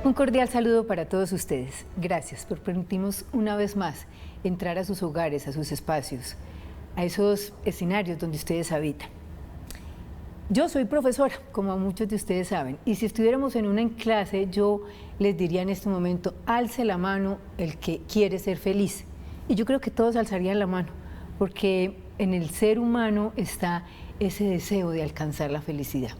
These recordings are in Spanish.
Un cordial saludo para todos ustedes. Gracias por permitirnos una vez más entrar a sus hogares, a sus espacios, a esos escenarios donde ustedes habitan. Yo soy profesora, como muchos de ustedes saben, y si estuviéramos en una clase, yo les diría en este momento, alce la mano el que quiere ser feliz. Y yo creo que todos alzarían la mano, porque en el ser humano está ese deseo de alcanzar la felicidad.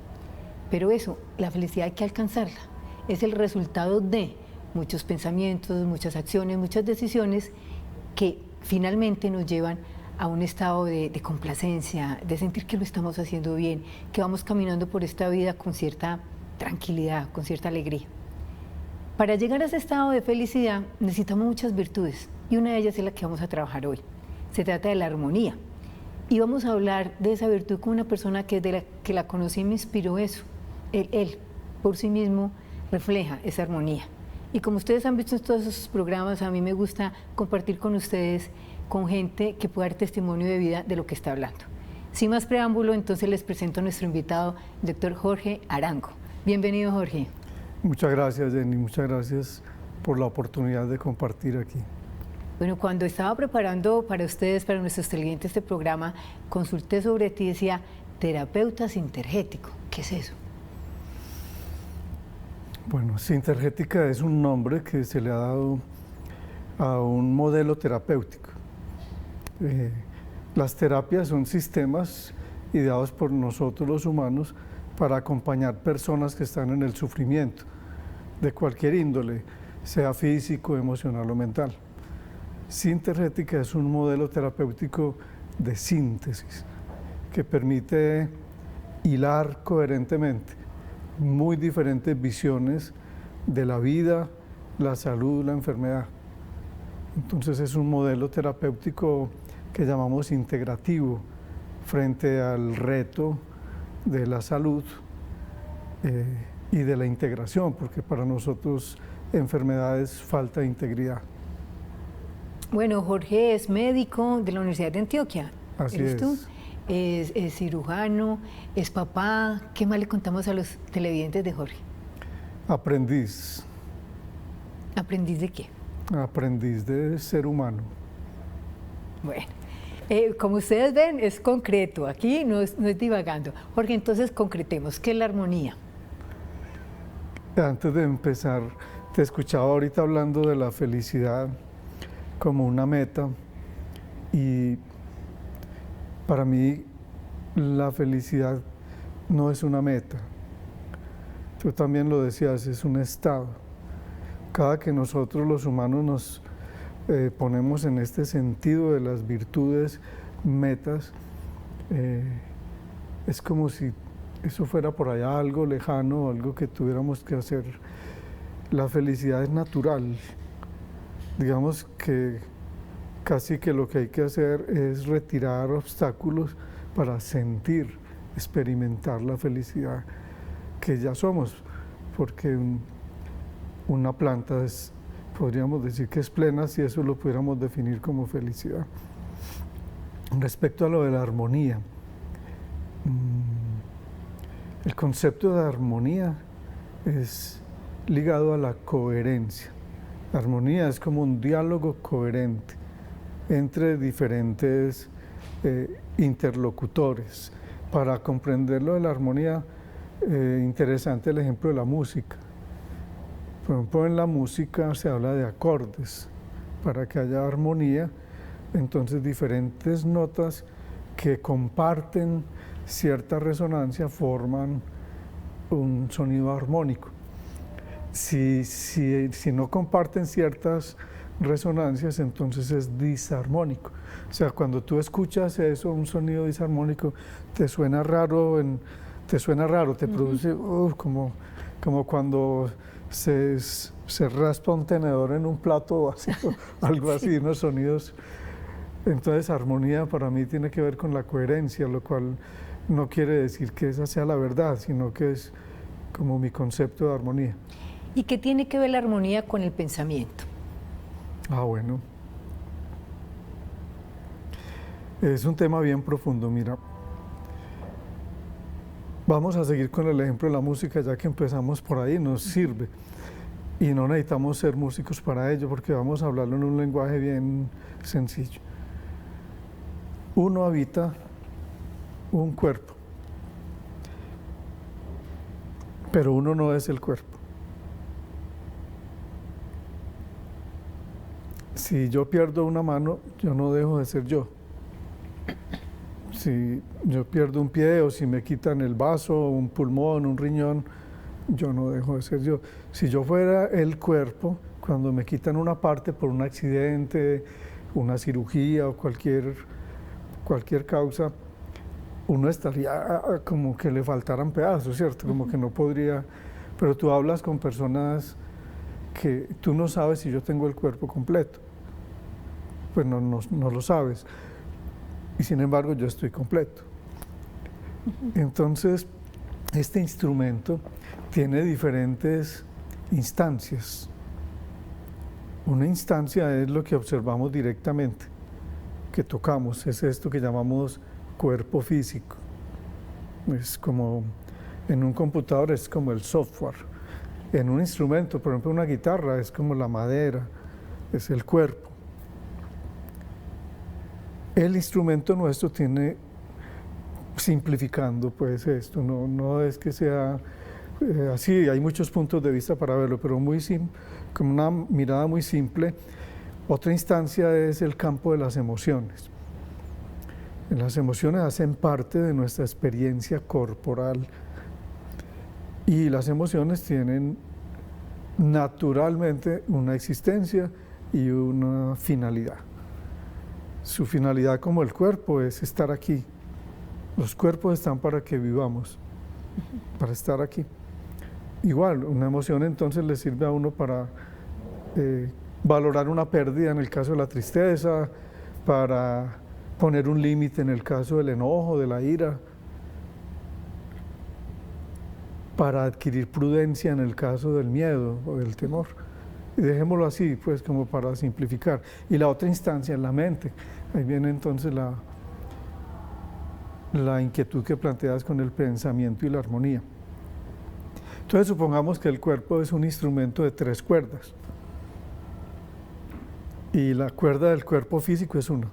Pero eso, la felicidad hay que alcanzarla. Es el resultado de muchos pensamientos, muchas acciones, muchas decisiones que finalmente nos llevan a un estado de complacencia, de sentir que lo estamos haciendo bien, que vamos caminando por esta vida con cierta tranquilidad, con cierta alegría. Para llegar a ese estado de felicidad necesitamos muchas virtudes y una de ellas es la que vamos a trabajar hoy. Se trata de la armonía y vamos a hablar de esa virtud con una persona que desde que la conocí me inspiró eso. Él por sí mismo refleja esa armonía. Y como ustedes han visto en todos esos programas, a mí me gusta compartir con ustedes, con gente que pueda dar testimonio de vida de lo que está hablando. Sin más preámbulo, entonces les presento a nuestro invitado, el doctor Jorge Arango. Bienvenido, Jorge. Muchas gracias, Jenny. Muchas gracias por la oportunidad de compartir aquí. Bueno, cuando estaba preparando para ustedes, para nuestros televidentes este programa, consulté sobre ti y decía, terapeuta sintergético. ¿Qué es eso? Bueno, sintergética es un nombre que se le ha dado a un modelo terapéutico. Las terapias son sistemas ideados por nosotros los humanos para acompañar personas que están en el sufrimiento de cualquier índole, sea físico, emocional o mental. Sintergética es un modelo terapéutico de síntesis que permite hilar coherentemente muy diferentes visiones de la vida, la salud, la enfermedad. Entonces es un modelo terapéutico que llamamos integrativo frente al reto de la salud y de la integración, porque para nosotros enfermedades falta integridad. Bueno, Jorge es médico de la Universidad de Antioquia. Así ¿Eres es. tú? Es cirujano, es papá. ¿Qué más le contamos a los televidentes de Jorge? Aprendiz. ¿Aprendiz de qué? Aprendiz de ser humano. Bueno, como ustedes ven, es concreto. Aquí no es divagando. Jorge, entonces concretemos. ¿Qué es la armonía? Antes de empezar, te escuchaba ahorita hablando de la felicidad como una meta y para mí la felicidad no es una meta. Tú también lo decías, es un estado. Cada que nosotros los humanos nos ponemos en este sentido de las virtudes, metas, es como si eso fuera por allá algo lejano, algo que tuviéramos que hacer. La felicidad es natural. Digamos que casi que lo que hay que hacer es retirar obstáculos para sentir, experimentar la felicidad que ya somos, porque una planta podríamos decir que es plena si eso lo pudiéramos definir como felicidad. Respecto a lo de la armonía, el concepto de armonía es ligado a la coherencia. La armonía es como un diálogo coherente entre diferentes interlocutores. Para comprenderlo de la armonía, interesante el ejemplo de la música. Por ejemplo, en la música se habla de acordes. Para que haya armonía, entonces diferentes notas que comparten cierta resonancia forman un sonido armónico. Si no comparten ciertas resonancias, entonces es disarmónico. O sea, cuando tú escuchas eso, un sonido disarmónico, te suena raro, te produce como cuando se raspa un tenedor en un plato así, algo así, sí. Unos sonidos. Entonces, armonía para mí tiene que ver con la coherencia, lo cual no quiere decir que esa sea la verdad, sino que es como mi concepto de armonía. ¿Y qué tiene que ver la armonía con el pensamiento? Bueno. Es un tema bien profundo, mira. Vamos a seguir con el ejemplo de la música, ya que empezamos por ahí, nos sirve. Y no necesitamos ser músicos para ello, porque vamos a hablarlo en un lenguaje bien sencillo. Uno habita un cuerpo, pero uno no es el cuerpo. Si yo pierdo una mano, yo no dejo de ser yo. Si yo pierdo un pie o si me quitan el vaso, un pulmón, un riñón, yo no dejo de ser yo. Si yo fuera el cuerpo, cuando me quitan una parte por un accidente, una cirugía o cualquier causa, uno estaría como que le faltaran pedazos, ¿cierto? Como que no podría. Pero tú hablas con personas que tú no sabes si yo tengo el cuerpo completo. Pues no lo sabes. Y sin embargo yo estoy completo. Entonces, este instrumento tiene diferentes instancias. Una instancia es lo que observamos directamente, que tocamos, es esto que llamamos cuerpo físico. Es como, en un computador es como el software. En un instrumento, por ejemplo una guitarra, es como la madera, es el cuerpo. El instrumento nuestro tiene, simplificando pues esto, no es que sea así, hay muchos puntos de vista para verlo, pero con una mirada muy simple. Otra instancia es el campo de las emociones. Las emociones hacen parte de nuestra experiencia corporal y las emociones tienen naturalmente una existencia y una finalidad. Su finalidad, como el cuerpo, es estar aquí. Los cuerpos están para que vivamos, para estar aquí. Igual, una emoción entonces le sirve a uno para valorar una pérdida en el caso de la tristeza, para poner un límite en el caso del enojo, de la ira, para adquirir prudencia en el caso del miedo o del temor. Y dejémoslo así, pues, como para simplificar. Y la otra instancia es la mente. Ahí viene entonces la inquietud que planteas con el pensamiento y la armonía. Entonces, supongamos que el cuerpo es un instrumento de 3 cuerdas. Y la cuerda del cuerpo físico es una.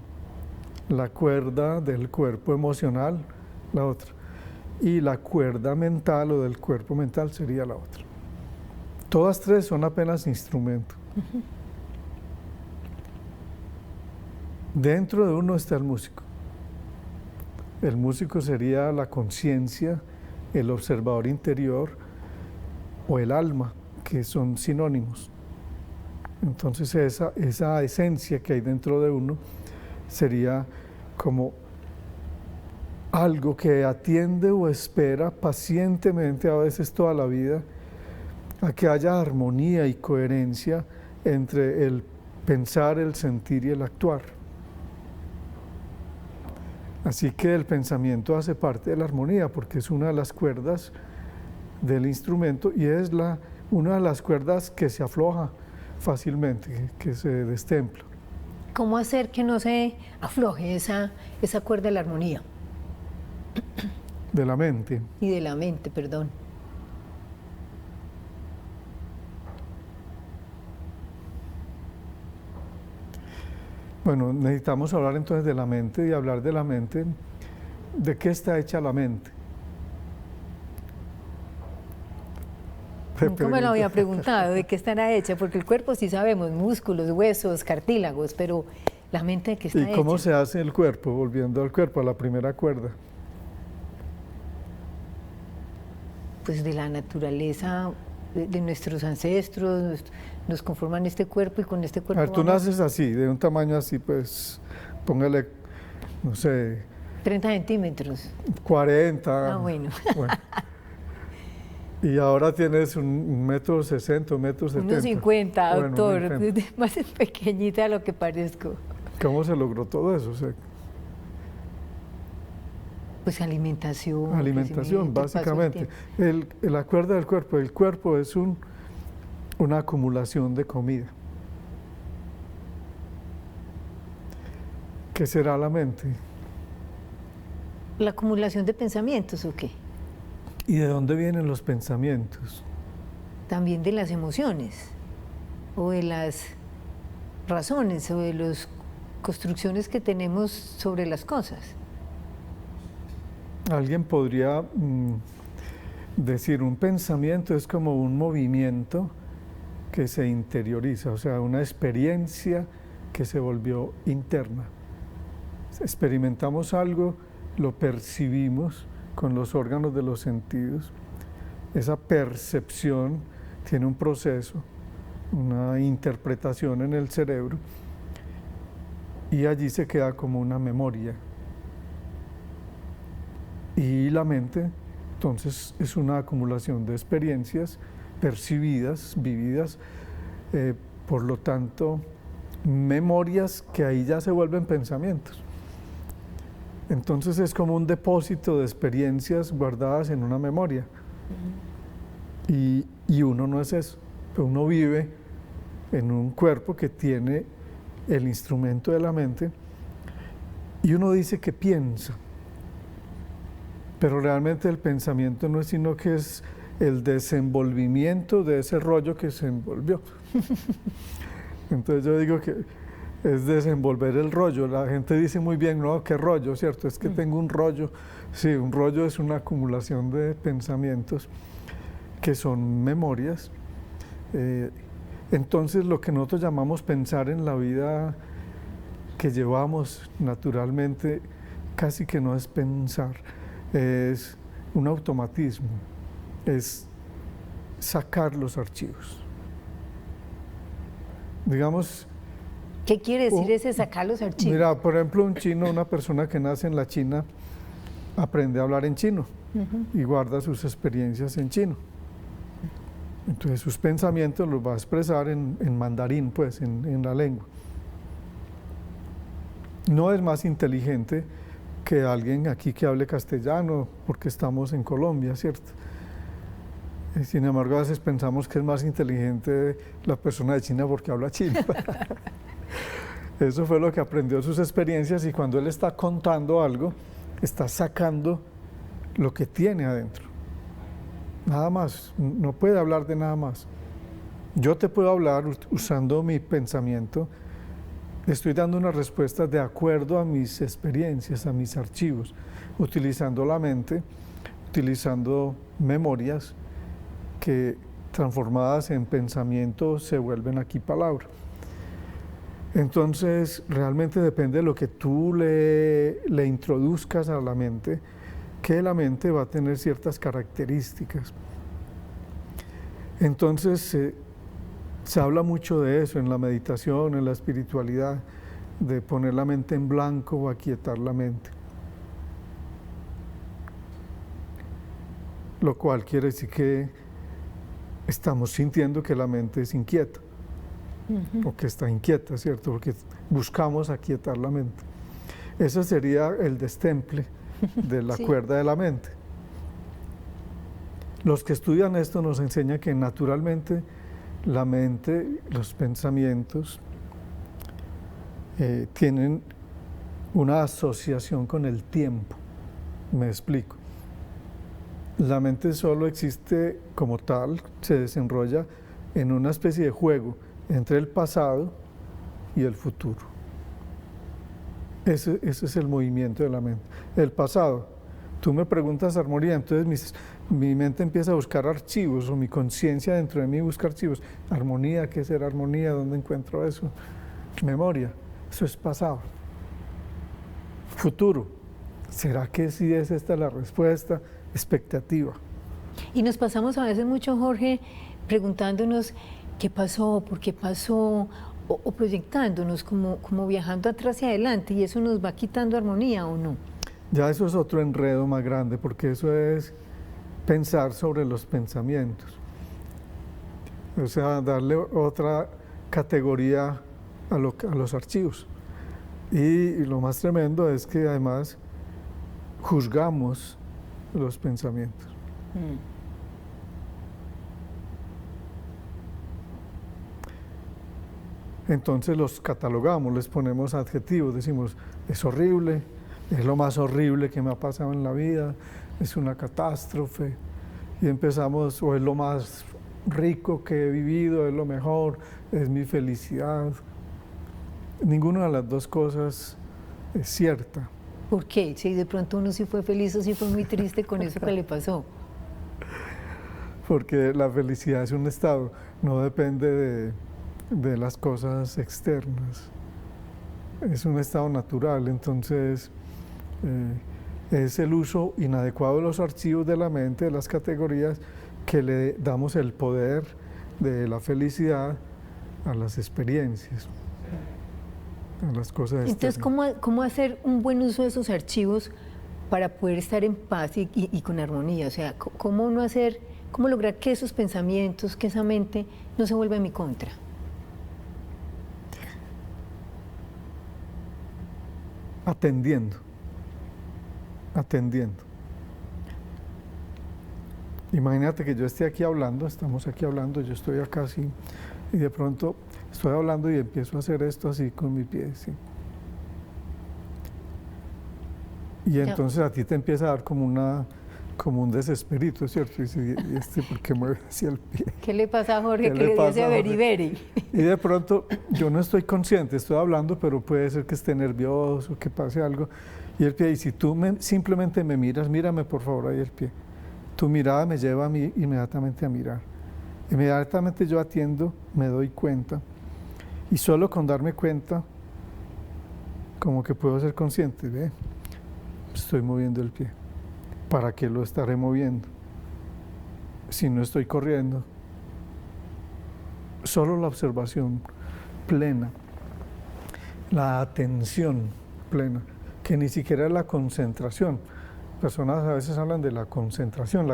La cuerda del cuerpo emocional, la otra. Y la cuerda mental o del cuerpo mental sería la otra. Todas 3 son apenas instrumentos. Dentro de uno está el músico. El músico sería la conciencia, el observador interior o el alma, que son sinónimos. Entonces esa esencia que hay dentro de uno sería como algo que atiende o espera pacientemente, a veces toda la vida, a que haya armonía y coherencia entre el pensar, el sentir y el actuar. Así que el pensamiento hace parte de la armonía porque es una de las cuerdas del instrumento y es una de las cuerdas que se afloja fácilmente, que se destempla. ¿Cómo hacer que no se afloje esa cuerda de la armonía? De la mente. Y de la mente, perdón. Bueno, necesitamos hablar entonces de la mente y hablar de la mente. ¿De qué está hecha la mente? Nunca me lo había preguntado, ¿de qué estará hecha? Porque el cuerpo sí sabemos, músculos, huesos, cartílagos, pero la mente ¿de qué está hecha? ¿Y cómo se hace el cuerpo? Volviendo al cuerpo, a la primera cuerda. Pues de la naturaleza, de nuestros ancestros, nos conforman este cuerpo y con este cuerpo. A ver, tú naces así, de un tamaño así, pues, póngale, no sé. 30 centímetros. 40. Ah, bueno. Y ahora tienes 1,60 m, 1,70 m. 1,50 m, doctor, más pequeñita de lo que parezco. ¿Cómo se logró todo eso? O sea, pues alimentación. Alimentación, básicamente. La cuerda del cuerpo. El cuerpo es una acumulación de comida. ¿Qué será la mente? ¿La acumulación de pensamientos o qué? ¿Y de dónde vienen los pensamientos? También de las emociones. o de las razones o de las construcciones que tenemos sobre las cosas. Alguien podría decir, un pensamiento es como un movimiento que se interioriza, o sea, una experiencia que se volvió interna. Experimentamos algo, lo percibimos con los órganos de los sentidos. Esa percepción tiene un proceso, una interpretación en el cerebro, y allí se queda como una memoria. Y la mente, entonces, es una acumulación de experiencias percibidas, vividas, por lo tanto, memorias que ahí ya se vuelven pensamientos. Entonces es como un depósito de experiencias guardadas en una memoria. Y uno no es eso, uno vive en un cuerpo que tiene el instrumento de la mente y uno dice que piensa, pero realmente el pensamiento no es sino que es el desenvolvimiento de ese rollo que se envolvió. Entonces yo digo que es desenvolver el rollo. La gente dice muy bien, no, ¿qué rollo? ¿Cierto? Es que tengo un rollo. Sí, un rollo es una acumulación de pensamientos que son memorias. Entonces lo que nosotros llamamos pensar en la vida que llevamos naturalmente casi que no es pensar, es un automatismo, es sacar los archivos. Digamos, ¿qué quiere decir ese sacar los archivos? Mira, por ejemplo, un chino, una persona que nace en la China, aprende a hablar en chino y guarda sus experiencias en chino. Entonces sus pensamientos los va a expresar en mandarín, pues, en la lengua. No es más inteligente que alguien aquí que hable castellano, porque estamos en Colombia, ¿cierto? Sin embargo, a veces pensamos que es más inteligente la persona de China porque habla chino. Eso fue lo que aprendió sus experiencias, y cuando él está contando algo, está sacando lo que tiene adentro. Nada más, no puede hablar de nada más. Yo te puedo hablar usando mi pensamiento, estoy dando una respuesta de acuerdo a mis experiencias, a mis archivos, utilizando la mente, utilizando memorias que transformadas en pensamiento se vuelven aquí palabra. Entonces, realmente depende de lo que tú le introduzcas a la mente, que la mente va a tener ciertas características. Entonces, se habla mucho de eso en la meditación, en la espiritualidad, de poner la mente en blanco o aquietar la mente. Lo cual quiere decir que estamos sintiendo que la mente es inquieta. O que está inquieta, ¿cierto? Porque buscamos aquietar la mente. Ese sería el destemple de la cuerda de la mente. Los que estudian esto nos enseñan que naturalmente la mente, los pensamientos, tienen una asociación con el tiempo. Me explico. La mente solo existe como tal, se desenrolla en una especie de juego entre el pasado y el futuro. Ese es el movimiento de la mente. El pasado, tú me preguntas armonía, entonces mi mente empieza a buscar archivos, o mi conciencia dentro de mí busca archivos. Armonía, ¿qué será armonía? ¿Dónde encuentro eso? Memoria, eso es pasado. Futuro, ¿será que sí es esta la respuesta? Expectativa. Y nos pasamos a veces mucho, Jorge, preguntándonos qué pasó, por qué pasó, o proyectándonos como viajando atrás y adelante, y eso nos va quitando armonía, ¿o no? Ya eso es otro enredo más grande, porque eso es pensar sobre los pensamientos. O sea, darle otra categoría a los archivos. Y lo más tremendo es que además juzgamos los pensamientos. Entonces los catalogamos, les ponemos adjetivos, decimos, es horrible, es lo más horrible que me ha pasado en la vida, es una catástrofe, y empezamos, o es lo más rico que he vivido, es lo mejor, es mi felicidad. Ninguna de las dos cosas es cierta. ¿Por qué? Si de pronto uno sí fue feliz o sí fue muy triste con eso que le pasó. Porque la felicidad es un estado, no depende de las cosas externas. Es un estado natural, entonces es el uso inadecuado de los archivos de la mente, de las categorías, que le damos el poder de la felicidad a las experiencias, a las cosas externas. Entonces, ¿cómo hacer un buen uso de esos archivos para poder estar en paz y con armonía? O sea, ¿cómo lograr que esos pensamientos, que esa mente no se vuelva en mi contra? Atendiendo. Imagínate que yo esté aquí hablando, estamos aquí hablando, yo estoy acá así, y de pronto estoy hablando y empiezo a hacer esto así con mi pie, ¿sí? Y entonces a ti te empieza a dar como un desesperito, ¿cierto? Y ¿por qué mueve hacia el pie? ¿Qué le pasa a Jorge que le dice beriberi? Y de pronto yo no estoy consciente, estoy hablando, pero puede ser que esté nervioso, que pase algo. Y el pie, y si tú simplemente me miras, mírame por favor ahí el pie. Tu mirada me lleva a mí inmediatamente a mirar. Inmediatamente yo atiendo, me doy cuenta. Y solo con darme cuenta, como que puedo ser consciente, ¿ve? Estoy moviendo el pie. ¿Para qué lo estaré moviendo? Si no estoy corriendo. Solo la observación plena, la atención plena, que ni siquiera es la concentración. Personas a veces hablan de la concentración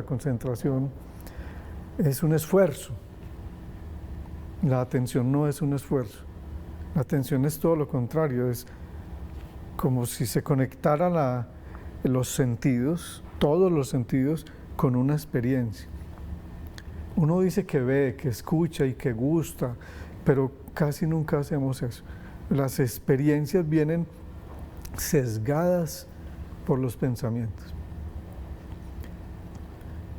es un esfuerzo. La atención no es un esfuerzo. La atención es todo lo contrario, es como si se conectaran los sentidos, todos los sentidos, con una experiencia. Uno dice que ve, que escucha y que gusta, pero casi nunca hacemos eso. Las experiencias vienen sesgadas por los pensamientos.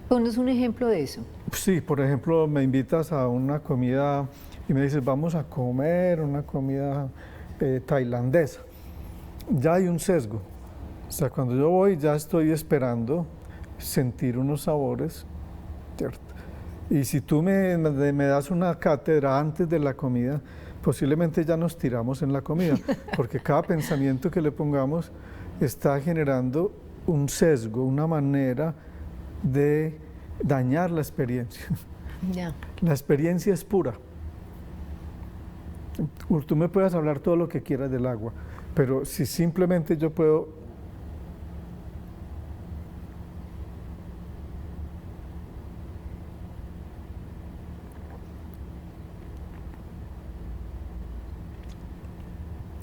Ponos un ejemplo de eso. Sí, por ejemplo, me invitas a una comida y me dices, vamos a comer una comida tailandesa. Ya hay un sesgo. O sea, cuando yo voy ya estoy esperando sentir unos sabores, ¿cierto? Y si tú me das una cátedra antes de la comida, posiblemente ya nos tiramos en la comida, porque cada pensamiento que le pongamos está generando un sesgo, una manera de dañar la experiencia. Ya. La experiencia es pura. Tú me puedes hablar todo lo que quieras del agua, pero si simplemente yo puedo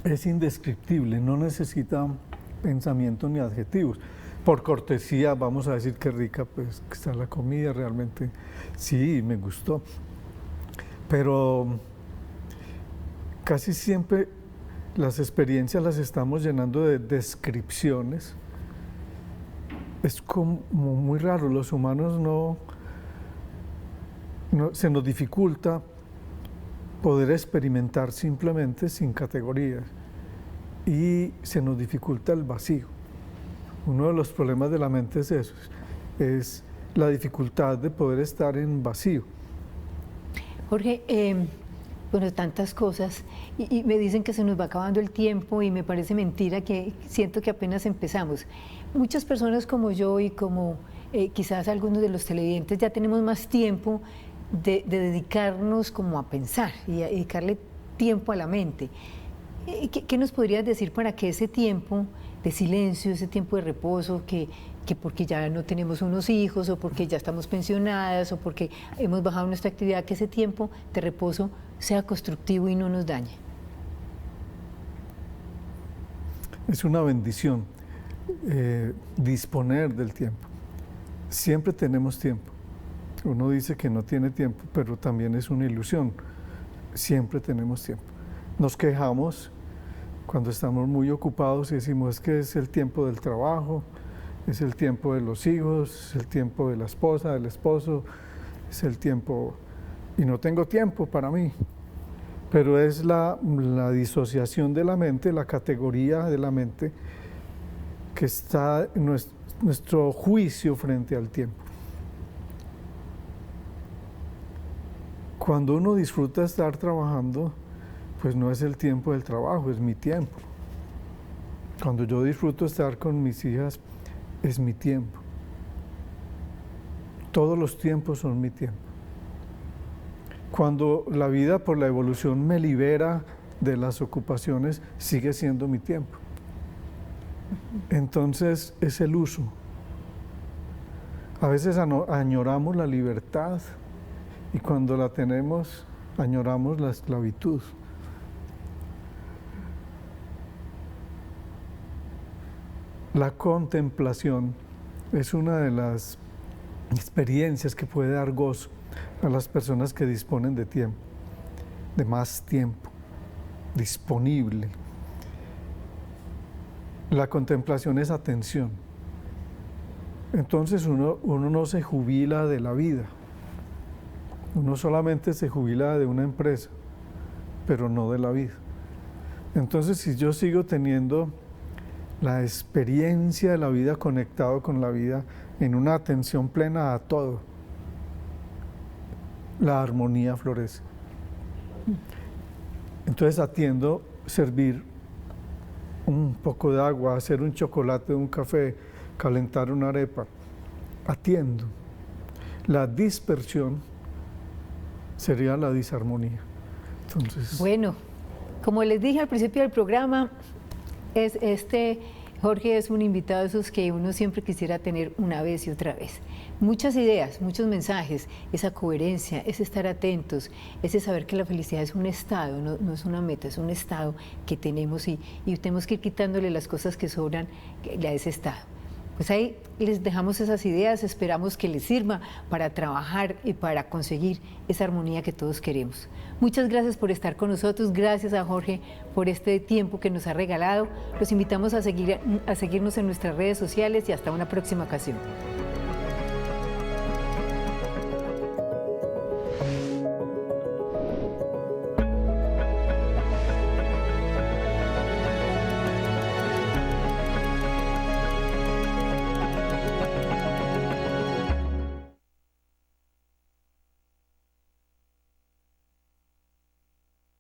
es indescriptible, no necesita pensamientos ni adjetivos. Por cortesía vamos a decir que rica pues está la comida, realmente sí, me gustó. Pero casi siempre las experiencias las estamos llenando de descripciones. Es como muy raro, los humanos no se nos dificulta poder experimentar simplemente sin categorías y se nos dificulta el vacío. Uno de los problemas de la mente es eso, es la dificultad de poder estar en vacío. Jorge, bueno, tantas cosas y me dicen que se nos va acabando el tiempo y me parece mentira, que siento que apenas empezamos. Muchas personas como yo y como quizás algunos de los televidentes ya tenemos más tiempo de dedicarnos como a pensar y a dedicarle tiempo a la mente. ¿Qué nos podrías decir para que ese tiempo de silencio, ese tiempo de reposo, que porque ya no tenemos unos hijos o porque ya estamos pensionadas o porque hemos bajado nuestra actividad, que ese tiempo de reposo sea constructivo y no nos dañe? Es una bendición disponer del tiempo. Siempre tenemos tiempo. Uno dice que no tiene tiempo, pero también es una ilusión. Siempre tenemos tiempo. Nos quejamos cuando estamos muy ocupados y decimos que es el tiempo del trabajo, es el tiempo de los hijos, es el tiempo de la esposa, del esposo, es el tiempo y no tengo tiempo para mí. Pero es la disociación de la mente, la categoría de la mente que está en nuestro juicio frente al tiempo. Cuando uno disfruta estar trabajando, pues no es el tiempo del trabajo, es mi tiempo. Cuando yo disfruto estar con mis hijas, es mi tiempo. Todos los tiempos son mi tiempo. Cuando la vida por la evolución me libera de las ocupaciones, sigue siendo mi tiempo. Entonces es el uso. A veces añoramos la libertad y cuando la tenemos, añoramos la esclavitud. La contemplación es una de las experiencias que puede dar gozo a las personas que disponen de tiempo, de más tiempo disponible. La contemplación es atención. Entonces uno no se jubila de la vida, uno solamente se jubila de una empresa, pero no de la vida. Entonces si yo sigo teniendo la experiencia de la vida conectado con la vida en una atención plena a todo, la armonía florece. Entonces atiendo servir un poco de agua, hacer un chocolate, un café, calentar una arepa. Atiendo. La dispersión sería la disarmonía. Entonces, bueno, como les dije al principio del programa, Jorge es un invitado de esos que uno siempre quisiera tener una vez y otra vez. Muchas ideas, muchos mensajes, esa coherencia, ese estar atentos, ese saber que la felicidad es un estado, no es una meta, es un estado que tenemos y tenemos que ir quitándole las cosas que sobran a ese estado. Pues ahí les dejamos esas ideas, esperamos que les sirva para trabajar y para conseguir esa armonía que todos queremos. Muchas gracias por estar con nosotros, gracias a Jorge por este tiempo que nos ha regalado. Los invitamos a seguirnos en nuestras redes sociales y hasta una próxima ocasión.